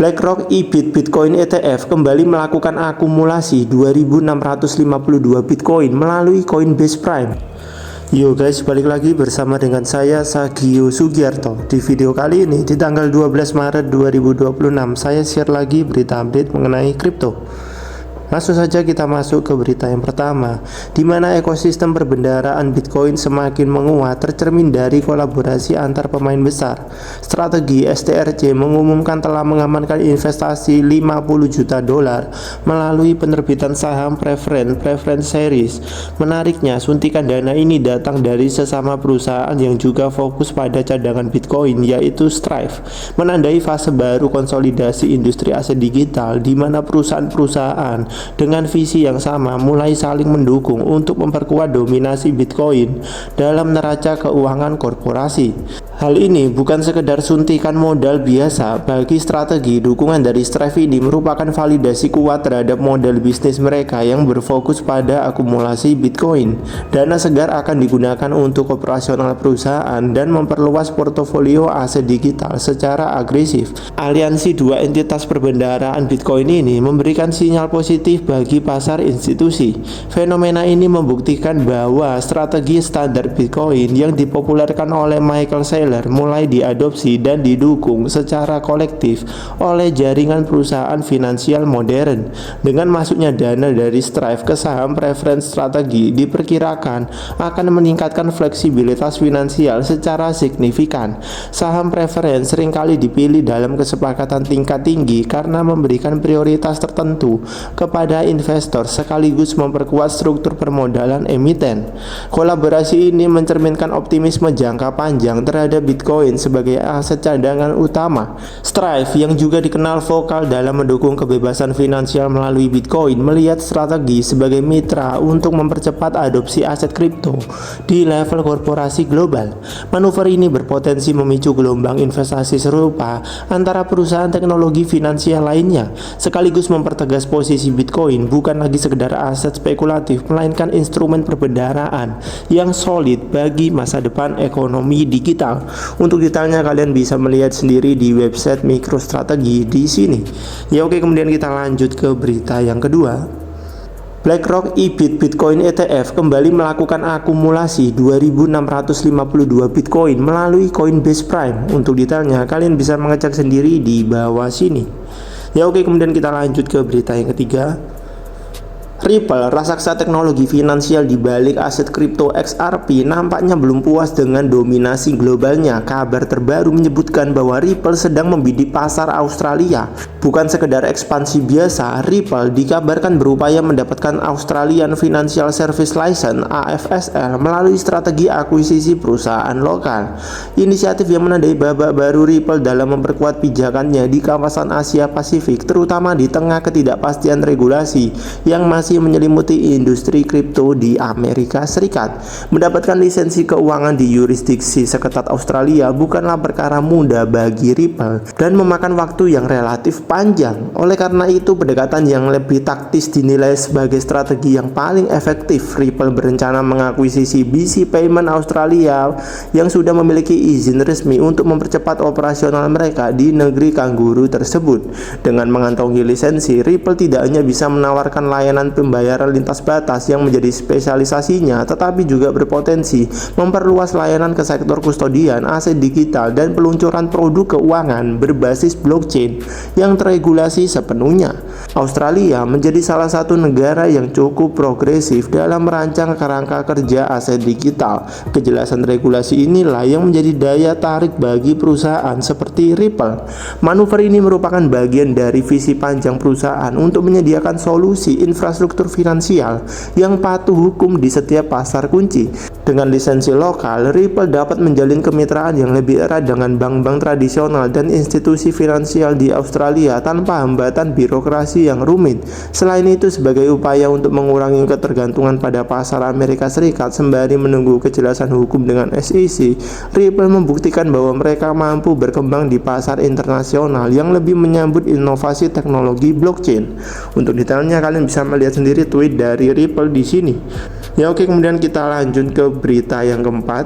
BlackRock EBIT Bitcoin ETF kembali melakukan akumulasi 2.652 Bitcoin melalui Coinbase Prime. Yo guys, balik lagi bersama dengan saya Sagio Sugiarto. Di video kali ini di tanggal 12 Maret 2026 saya share lagi berita update mengenai kripto. Langsung saja kita masuk ke berita yang pertama, di mana ekosistem perbendaharaan Bitcoin semakin menguat tercermin dari kolaborasi antar pemain besar. Strategi STRC mengumumkan telah mengamankan investasi 50 juta dolar melalui penerbitan saham preference series. Menariknya, suntikan dana ini datang dari sesama perusahaan yang juga fokus pada cadangan Bitcoin, yaitu Strive, menandai fase baru konsolidasi industri aset digital di mana perusahaan-perusahaan dengan visi yang sama mulai saling mendukung untuk memperkuat dominasi Bitcoin dalam neraca keuangan korporasi. Hal ini bukan sekedar suntikan modal biasa. Bagi strategi, dukungan dari Strive ini merupakan validasi kuat terhadap model bisnis mereka yang berfokus pada akumulasi Bitcoin. Dana segar akan digunakan untuk operasional perusahaan dan memperluas portofolio aset digital secara agresif. Aliansi dua entitas perbendaharaan Bitcoin ini memberikan sinyal positif bagi pasar institusi. Fenomena ini membuktikan bahwa strategi standar Bitcoin yang dipopulerkan oleh Michael Saylor mulai diadopsi dan didukung secara kolektif oleh jaringan perusahaan finansial modern. Dengan masuknya dana dari Strive ke saham preference strategi diperkirakan akan meningkatkan fleksibilitas finansial secara signifikan. Saham preference seringkali dipilih dalam kesepakatan tingkat tinggi karena memberikan prioritas tertentu kepada investor sekaligus memperkuat struktur permodalan emiten. Kolaborasi ini mencerminkan optimisme jangka panjang terhadap Bitcoin sebagai aset cadangan utama. Strive yang juga dikenal vokal dalam mendukung kebebasan finansial melalui Bitcoin melihat strategi sebagai mitra untuk mempercepat adopsi aset kripto di level korporasi global. Manuver ini berpotensi memicu gelombang investasi serupa antara perusahaan teknologi finansial lainnya, sekaligus mempertegas posisi Bitcoin bukan lagi sekedar aset spekulatif melainkan instrumen perbendaharaan yang solid bagi masa depan ekonomi digital. Untuk detailnya kalian bisa melihat sendiri di website MicroStrategy di sini. Ya oke, kemudian kita lanjut ke berita yang kedua. BlackRock EBIT Bitcoin ETF kembali melakukan akumulasi 2.652 Bitcoin melalui Coinbase Prime. Untuk detailnya kalian bisa mengecek sendiri di bawah sini. Ya oke, kemudian kita lanjut ke berita yang ketiga. Ripple, raksasa teknologi finansial di balik aset kripto XRP, nampaknya belum puas dengan dominasi globalnya. Kabar terbaru menyebutkan bahwa Ripple sedang membidik pasar Australia. Bukan sekedar ekspansi biasa, Ripple dikabarkan berupaya mendapatkan Australian Financial Service License (AFSL) melalui strategi akuisisi perusahaan lokal. Inisiatif yang menandai babak baru Ripple dalam memperkuat pijakannya di kawasan Asia Pasifik, terutama di tengah ketidakpastian regulasi yang masih menyelimuti industri kripto di Amerika Serikat. Mendapatkan lisensi keuangan di yurisdiksi seketat Australia bukanlah perkara mudah bagi Ripple dan memakan waktu yang relatif panjang. Oleh karena itu, pendekatan yang lebih taktis dinilai sebagai strategi yang paling efektif. Ripple berencana mengakuisisi BC Payment Australia yang sudah memiliki izin resmi untuk mempercepat operasional mereka di negeri kanguru tersebut. Dengan mengantongi lisensi, Ripple tidak hanya bisa menawarkan layanan pembayaran lintas batas yang menjadi spesialisasinya, tetapi juga berpotensi memperluas layanan ke sektor kustodian aset digital dan peluncuran produk keuangan berbasis blockchain yang teregulasi sepenuhnya. Australia menjadi salah satu negara yang cukup progresif dalam merancang kerangka kerja aset digital. Kejelasan regulasi inilah yang menjadi daya tarik bagi perusahaan seperti Ripple. Manuver ini merupakan bagian dari visi panjang perusahaan untuk menyediakan solusi infrastruktur finansial yang patuh hukum di setiap pasar kunci. Dengan lisensi lokal, Ripple dapat menjalin kemitraan yang lebih erat dengan bank-bank tradisional dan institusi finansial di Australia tanpa hambatan birokrasi yang rumit. Selain itu, sebagai upaya untuk mengurangi ketergantungan pada pasar Amerika Serikat sembari menunggu kejelasan hukum dengan SEC, Ripple membuktikan bahwa mereka mampu berkembang di pasar internasional yang lebih menyambut inovasi teknologi blockchain. Untuk detailnya kalian bisa melihat sendiri tweet dari Ripple di sini. Ya oke, kemudian kita lanjut ke berita yang keempat.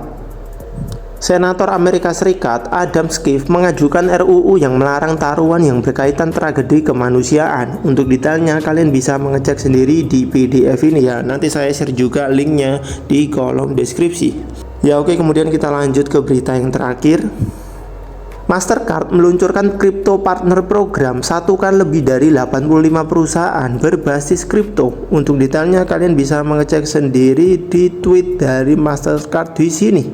Senator Amerika Serikat Adam Schiff mengajukan RUU yang melarang taruhan yang berkaitan tragedi kemanusiaan. Untuk detailnya kalian bisa mengecek sendiri di PDF ini ya. Nanti saya share juga linknya di kolom deskripsi. Ya oke, kemudian kita lanjut ke berita yang terakhir. Mastercard meluncurkan Crypto Partner Program, satukan lebih dari 85 perusahaan berbasis kripto. Untuk detailnya kalian bisa mengecek sendiri di tweet dari Mastercard di sini.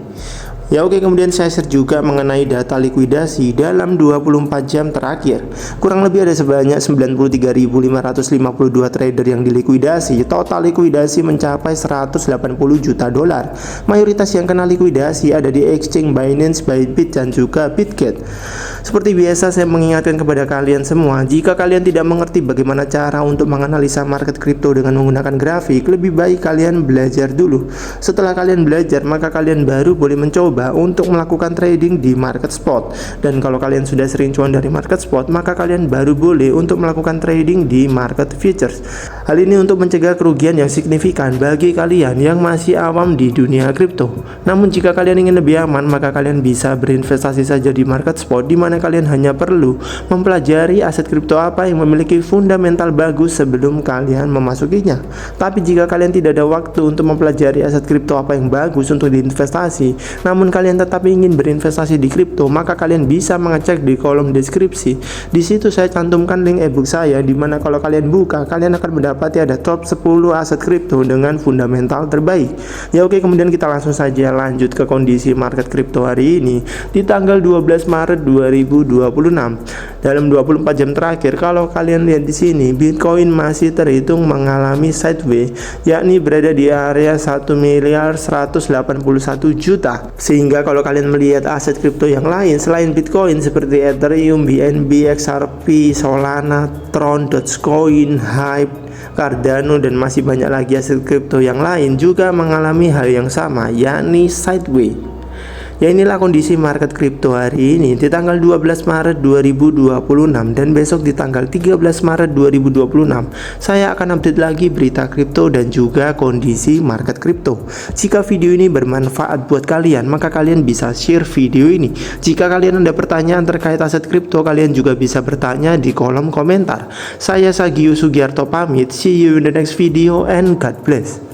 Ya oke, kemudian saya share juga mengenai data likuidasi dalam 24 jam terakhir. Kurang lebih ada sebanyak 93.552 trader yang dilikuidasi. Total likuidasi mencapai 180 juta dolar. Mayoritas yang kena likuidasi ada di exchange Binance, Bybit, dan juga Bitget. Seperti biasa saya mengingatkan kepada kalian semua, jika kalian tidak mengerti bagaimana cara untuk menganalisa market kripto dengan menggunakan grafik, lebih baik kalian belajar dulu. Setelah kalian belajar, maka kalian baru boleh mencoba untuk melakukan trading di market spot. Dan kalau kalian sudah sering cuan dari market spot, maka kalian baru boleh untuk melakukan trading di market futures. Hal ini untuk mencegah kerugian yang signifikan bagi kalian yang masih awam di dunia kripto. Namun jika kalian ingin lebih aman, maka kalian bisa berinvestasi saja di market spot, di mana kalian hanya perlu mempelajari aset kripto apa yang memiliki fundamental bagus sebelum kalian memasukinya. Tapi jika kalian tidak ada waktu untuk mempelajari aset kripto apa yang bagus untuk diinvestasi, namun kalian tetap ingin berinvestasi di kripto, maka kalian bisa mengecek di kolom deskripsi. Di situ saya cantumkan link ebook saya, di mana kalau kalian buka, kalian akan mendapati ada top 10 aset kripto dengan fundamental terbaik. Ya oke, kemudian kita langsung saja lanjut ke kondisi market kripto hari ini di tanggal 12 Maret 2026. Dalam 24 jam terakhir, kalau kalian lihat di sini, Bitcoin masih terhitung mengalami sideways, yakni berada di area 1.181.000.000. Sehingga kalau kalian melihat aset kripto yang lain selain Bitcoin seperti Ethereum, BNB, XRP, Solana, Tron, Dogecoin, Hype, Cardano, dan masih banyak lagi aset kripto yang lain juga mengalami hal yang sama, yakni sideways. Ya inilah kondisi market kripto hari ini di tanggal 12 Maret 2026 dan besok di tanggal 13 Maret 2026 saya akan update lagi berita kripto dan juga kondisi market kripto. Jika video ini bermanfaat buat kalian, maka kalian bisa share video ini. Jika kalian ada pertanyaan terkait aset kripto, kalian juga bisa bertanya di kolom komentar. Saya Sagio Sugiarto pamit, see you in the next video and God bless.